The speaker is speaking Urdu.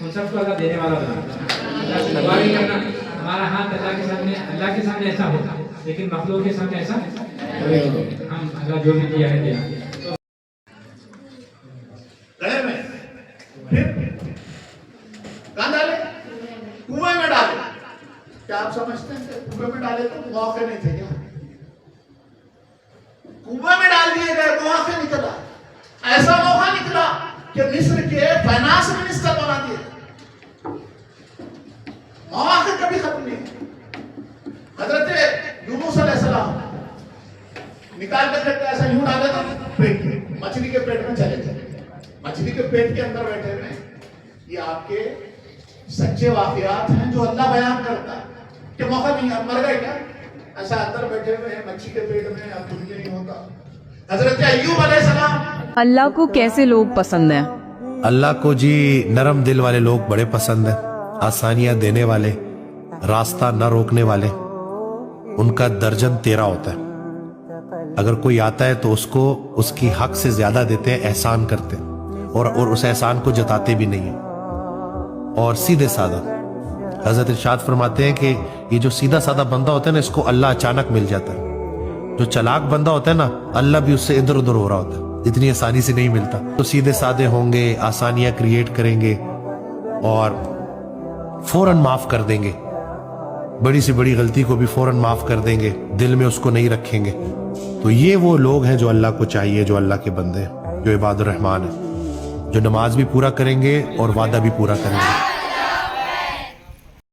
ان سب کو اللہ دینے والا بنا. اللہ سے دعا بھی کرنا ہمارا ہاتھ اللہ کے سامنے ایسا ہوتا ہے لیکن مخلوق کے سامنے ایسا ہم اللہ جو بھی دیا ہے دیا. گڑے میں پھر کہاں ڈالے؟ کنویں میں ڈالے. کیا آپ سمجھتے ہیں کہ کنویں میں ڈالے تو موقع نہیں تھے کیا؟ کنویں میں ڈال دیے گئے, موقع نکلا, ایسا موقع نکلا کہ مصر کے فائنانس منسٹر بنا دیے. مواقع کبھی ختم نہیں. حضرت یونس علیہ السلام نکال کر ایسا یوں ڈالے تو مچھلی کے پیٹ میں چلے چلے, مچھلی کے پیٹ کے اندر بیٹھے ہوئے. یہ آپ کے سچے واقعات ہیں جو اللہ بیان کرتا ہے کہ موقع نہیں. اب مر گئے کیا؟ ایسا اندر بیٹھے ہوئے ہیں مچھلی کے پیٹ میں, اب دنیا نہیں ہوتا. حضرت ایوب علیہ السلام. اللہ کو کیسے لوگ پسند ہیں؟ اللہ کو جی نرم دل والے لوگ بڑے پسند ہیں, آسانیاں دینے والے, راستہ نہ روکنے والے. ان کا درجن 13 ہوتا ہے. اگر کوئی آتا ہے تو اس کو اس کی حق سے زیادہ دیتے ہیں, احسان کرتے ہیں اور اس احسان کو جتاتے بھی نہیں ہیں. اور سیدھے سادہ حضرت ارشاد فرماتے ہیں کہ یہ جو سیدھا سادہ بندہ ہوتا ہے نا, اس کو اللہ اچانک مل جاتا ہے. جو چلاک بندہ ہوتا ہے نا, اللہ بھی اس سے ادھر ادھر ہو رہا ہوتا ہے, اتنی آسانی سے نہیں ملتا. تو سیدھے سادے ہوں گے, آسانیاں کریٹ کریں گے اور فوراً معاف کر دیں گے. بڑی سی بڑی غلطی کو بھی فوراً معاف کر دیں گے, دل میں اس کو نہیں رکھیں گے. تو یہ وہ لوگ ہیں جو اللہ کو چاہیے, جو اللہ کے بندے ہیں, جو عباد الرحمن ہیں, جو نماز بھی پورا کریں گے اور وعدہ بھی پورا کریں گے.